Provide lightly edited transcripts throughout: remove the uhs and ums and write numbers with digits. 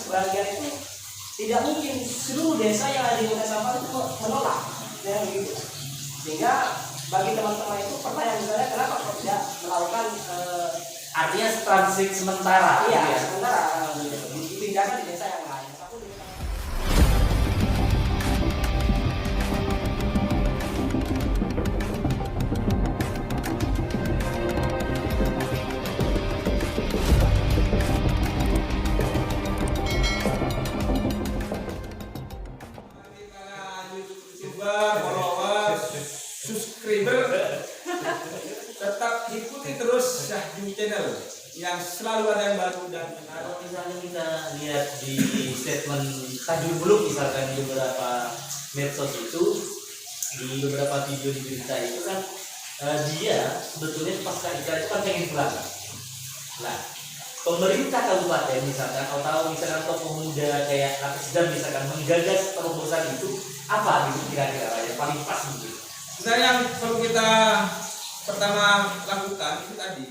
sebagian itu tidak mungkin seluruh desa yang ada di Kota Sampang itu menolak, ya begitu. Sehingga bagi teman-teman itu pertanyaan saya, kenapa kok tidak melakukan artinya transit sementara? iya, ya? sementara dipindahkan di desa yang lain. Followers, subscriber, tetap ikuti terus Syahdu Channel yang selalu ada yang baru dan Kalau misalnya kita lihat di statement Tajul Buluk misalkan di beberapa medsos itu, di beberapa video di berita itu kan dia sebetulnya pasca ikrar itu kan pengen pulang. Nah, pemerintah kabupaten misalkan atau misalkan tokoh muda kayak Hafiz dan misalkan menggagas terobosan itu apa gitu kira-kira yang paling pas mungkin? sebenarnya yang perlu kita pertama lakukan itu tadi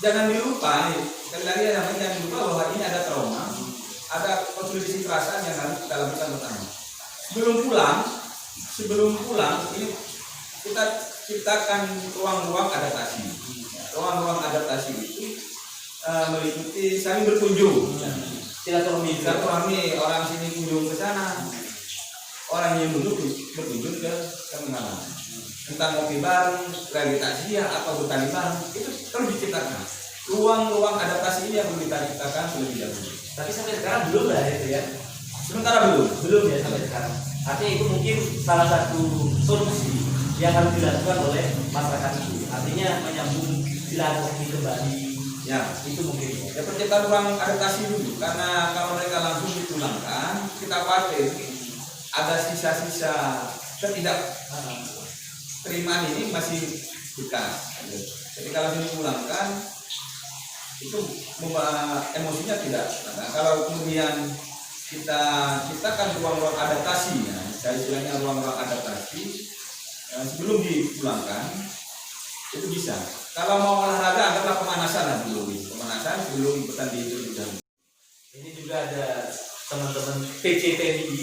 jangan dilupa nih, sekali lagi jangan dilupa bahwa ini ada trauma, ada konsolidasi perasaan yang harus kita lakukan pertama. Sebelum pulang ini kita ciptakan ruang-ruang adaptasi. Ruang-ruang adaptasi itu meliputi saling berkunjung, silaturahmi, orang sini kunjung ke sana, orang yang dulu berkunjung ke mana, tentang ngopi bareng, lagi takziah atau bertani bareng, itu terus diciptakan. Ruang-ruang adaptasi ini yang perlu kita ciptakan terlebih dahulu. Tapi sampai sekarang belum lah itu ya. Sementara belum Ya sampai sekarang. Artinya itu mungkin salah satu solusi yang harus dilakukan oleh masyarakat itu. Artinya menyambung silaturahmi kembali. Ya, Itu mungkin. ya penciptaan ruang adaptasi dulu, karena kalau mereka langsung dipulangkan, kita khawatir ada sisa-sisa ketidak terimaan ini masih bekas. Jadi kalau dipulangkan itu emosinya tidak. Nah, kalau kemudian kita ciptakan ruang-ruang adaptasi, ya, saya istilahnya ruang-ruang adaptasi sebelum dipulangkan itu bisa. Kalau mau olahraga anggaplah pemanasan dulu, sebelum bertanding itu juga. Ini juga ada teman-teman PCPNI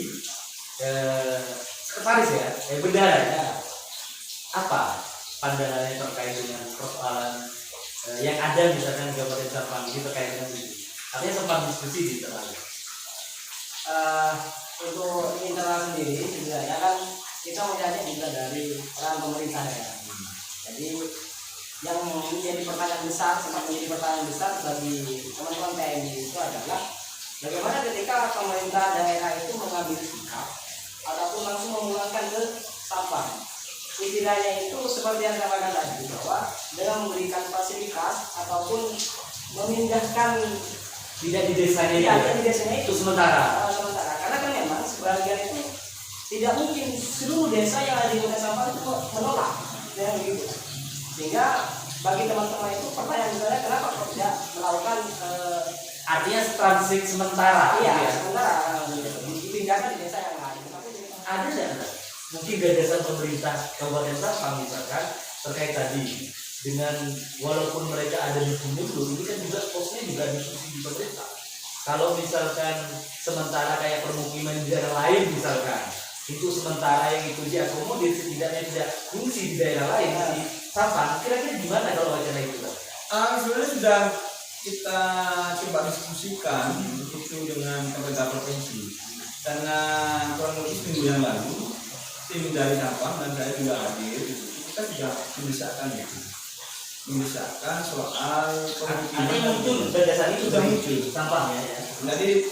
sekretaris ya, bendahara ya. Apa pandangannya terkait dengan persoalan yang ada misalkan di Kabupaten Sampang ini terkait dengan itu? Artinya sempat diskusi di internal. Untuk internal sendiri sebenarnya kan kita melihatnya juga dari peran pemerintah ya. Jadi yang menjadi pertanyaan besar, sempat menjadi pertanyaan besar bagi teman-teman TNI itu adalah bagaimana ketika pemerintah daerah itu mengambil sikap ataupun langsung memulangkan ke Sampang. Istilahnya itu seperti yang saya katakan tadi, bahwa dengan memberikan fasilitas ataupun memindahkan Tidak di desanya di desanya itu sementara. karena kan memang sebagian itu tidak mungkin seluruh desa yang ada di Kota Sampang itu menolak, ya begitu. Sehingga bagi teman-teman itu pertanyaan saya, kenapa kok tidak melakukan Artinya transit sementara. iya, ya? sementara dipindahkan di desa yang lain. Ada nggak mungkin gagasan pemerintah Kabupaten Sampang misalkan terkait tadi dengan walaupun mereka ada di Gunung, ini kan juga posnya juga diskusi di pemerintah. Kalau misalkan sementara kayak permukiman di daerah lain misalkan itu sementara yang itu diakomodir setidaknya tidak fungsi di daerah lain di Sampang, kira-kira gimana kalau wacana itu? Sebenarnya sudah kita coba diskusikan itu dengan pemerintah provinsi, karena kurang lebih minggu yang lalu tim dari Sampang dan saya juga hadir, kita sudah memisahkan soal Artinya muncul gagasan itu sudah muncul. Sampang ya. Jadi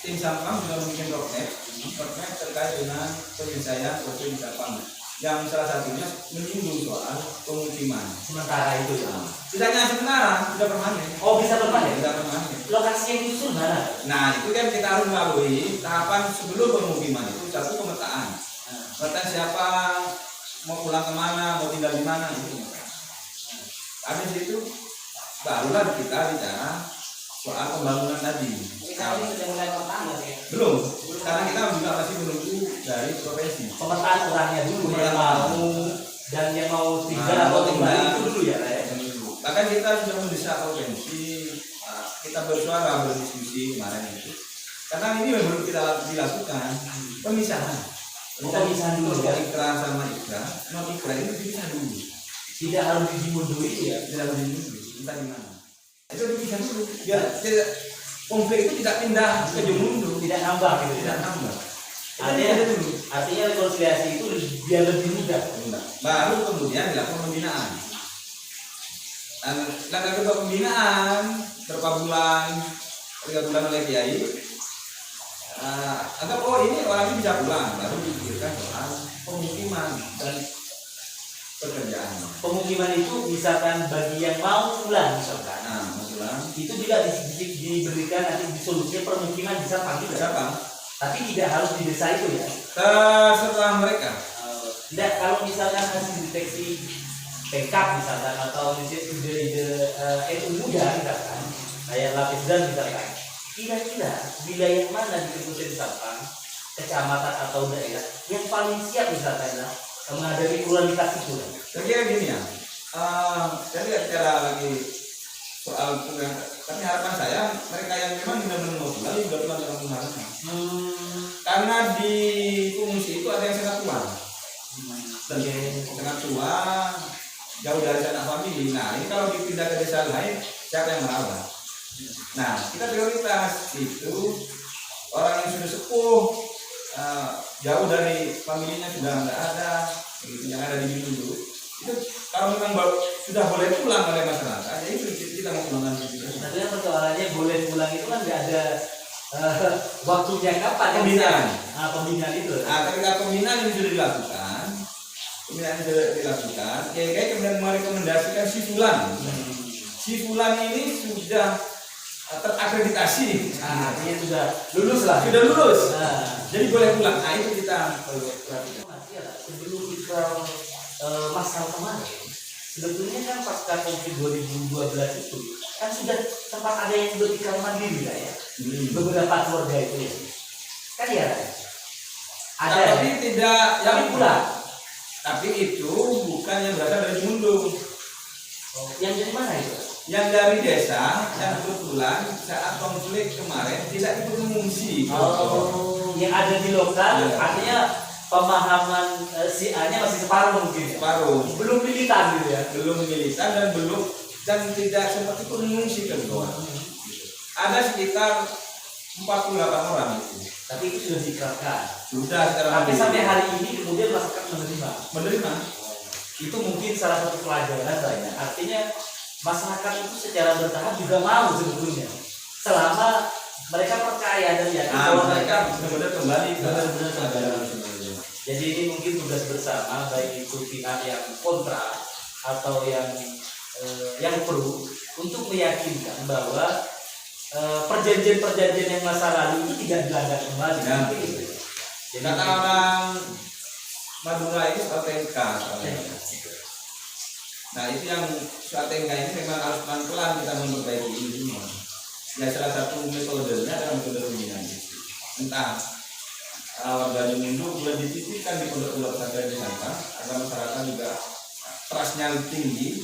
tim Sampang sudah bikin roadmap terkait dengan penyelesaian provinsi Sampang, yang salah satunya menyinggung soal pemukiman Sementara itu ya. tidak hanya sementara, sudah permanen. Oh bisa permanen. Sudah permanen. Lokasi yang diusul mana? Nah itu kan kita harus melalui tahapan sebelum pemukiman itu, satu pemetaan. Pemetaan siapa, mau pulang kemana, mau tinggal di mana itu. Habis itu barulah kita bicara soal pembangunan tadi. Kita ini sudah mulai pertama ya. Belum, karena kita juga masih menunggu dari provinsi. Pemetaan orangnya dulu yang mau dan yang mau tinggal atau tinggal itu dulu ya. Bahkan kita sudah mendesak provinsi kita bersuara berdiskusi kemarin itu, karena ini memang kita dilakukan pemisahan. Pemisahan dulu ya. Ikra sama ikra, non ikra itu dipisah dulu. Tidak harus dimundur itu ya. Tidak harus dimundur, entah di mana. Itu dipisah dulu. Biar tidak, konflik itu tidak pindah ke mundur, Tidak nambah gitu. tidak nambah. Artinya rekonsiliasi itu biar lebih mudah. Baru kemudian dilakukan pembinaan. Dan langkah kedua pembinaan berapa bulan, 3 bulan oleh kiai. Anggap ini orang ini bisa pulang, baru dipikirkan soal pemukiman dan pekerjaan. Pemukiman itu misalkan bagi yang mau pulang misalkan. Nah, mau pulang, Itu juga diberikan nanti disolusinya permukiman bisa panggil ya. siapa? Tapi tidak harus di desa itu ya. Terserah mereka. Tidak, kalau misalkan hasil deteksi pengkap misalkan atau ide NU muda misalkan kayak Lapisdan misalkan, kira-kira wilayah mana di Kabupaten Sampang, kecamatan atau daerah yang paling siap misalkan menghadapi pluralitas itu? Kira-kira gini ya. Saya tidak bicara lagi soal pulang, tapi harapan saya mereka yang memang benar-benar mau pulang juga pulang dalam harapan. Karena di pengungsi itu ada yang sangat tua, sangat tua, jauh dari sanak famili. Nah, ini kalau dipindah ke desa lain, siapa yang merawat? Nah, kita prioritas itu orang yang sudah sepuh, jauh dari familinya sudah nggak ada, yang ada di dulu. Itu kalau memang sudah boleh pulang oleh masyarakat, ya itu kita mau pulangkan itu. Tapi kan persoalannya boleh pulang itu kan nggak ada waktunya kapan? Pembinaan. Pembinaan itu. Nah, ketika pembinaan ini sudah dilakukan, kayak kemudian merekomendasikan si Fulan. Si Fulan ini sudah terakreditasi. Artinya sudah lulus lah. Sudah lulus. Nah, Jadi boleh pulang. Nah, itu kita perhatikan. sebelum kita masalah kemarin, sebetulnya kan pasca konflik 2012 itu kan sudah sempat ada yang berpikir mandiri lah ya. Beberapa keluarga itu ya. Kan ya ada. Tapi tidak Tapi pulang. Tapi itu bukan yang berasal dari Mundu. Yang dari mana itu? Yang dari desa yang kebetulan saat konflik kemarin tidak ikut mengungsi. Yang ada di lokal, Ya. artinya pemahaman si A-nya masih separuh mungkin ya? Separuh. Belum militan gitu ya? Belum militan dan tidak sempat ikut mengungsi kedua. Ada sekitar 48 orang itu. Tapi itu sudah dikerahkan. Sudah secara Tapi mandiri. sampai hari ini kemudian masyarakat menerima. itu mungkin salah satu pelajaran saya. Artinya masyarakat itu secara bertahap juga mau sebetulnya, selama mereka percaya dan yakin bahwa Mereka benar-benar kembali ke benar-benar kesadaran. Jadi ini mungkin tugas bersama, baik itu pihak yang kontra atau yang pro, untuk meyakinkan bahwa perjanjian-perjanjian yang masa lalu itu tidak dilanggar kembali. Ya. Jadi Kata orang Madura itu soal TNK. Nah, itu yang soal TNK ini memang harus pelan-pelan kita memperbaiki ini semua. Ya, salah satu metodenya adalah metode pembinaan. Entah warga Mundu boleh dititipkan di pondok-pondok pesantren di sana agar masyarakat juga trustnya tinggi,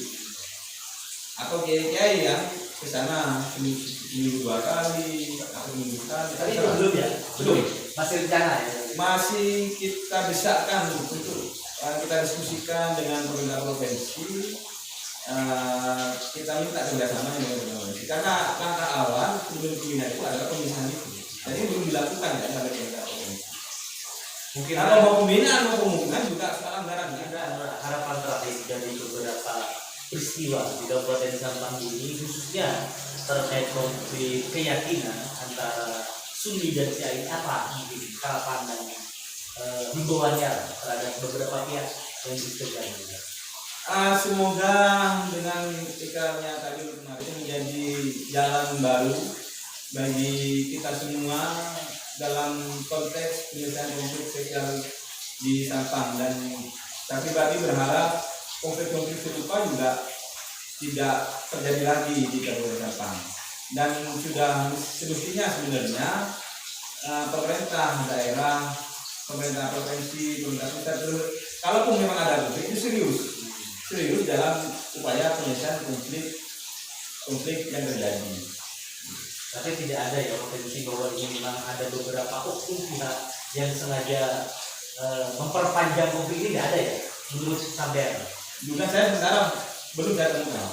atau kiai-kiai yang ke sana seminggu 2 kali atau seminggu sekali. tapi itu belum ya? Belum. Masih rencana ya? Masih kita desakkan untuk kita diskusikan dengan pemerintah provinsi. Kita minta kerjasama dengan pemerintah provinsi karena langkah awal sebelum pembinaan itu adalah pemisahan itu. Jadi belum dilakukan ya oleh pemerintah provinsi. Mungkin Kalau mau pembinaan mau pemukiman juga soal anggaran ada harapan terakhir dari beberapa peristiwa di Kabupaten Sampang ini, khususnya terkait konflik keyakinan antara Sunni dan Syiah, apa mungkin harapan dan himbauannya terhadap beberapa pihak yang terjadi. Semoga dengan ikrarnya tadi kemarin menjadi jalan baru bagi kita semua dalam konteks penyelesaian konflik sosial di Sampang, dan saya pribadi berharap konflik-konflik serupa juga tidak terjadi lagi di Kabupaten Sampang, dan sudah semestinya sebenarnya pemerintah daerah, pemerintah provinsi, pemerintah pusat, kalaupun memang ada konflik itu serius dalam upaya penyelesaian konflik yang terjadi. Tapi tidak ada ya potensi bahwa ini memang ada beberapa oknum pihak yang sengaja memperpanjang konflik ini, tidak ada ya menurut sampean? Juga saya sekarang belum saya temukan.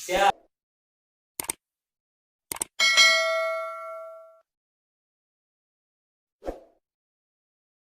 Siap.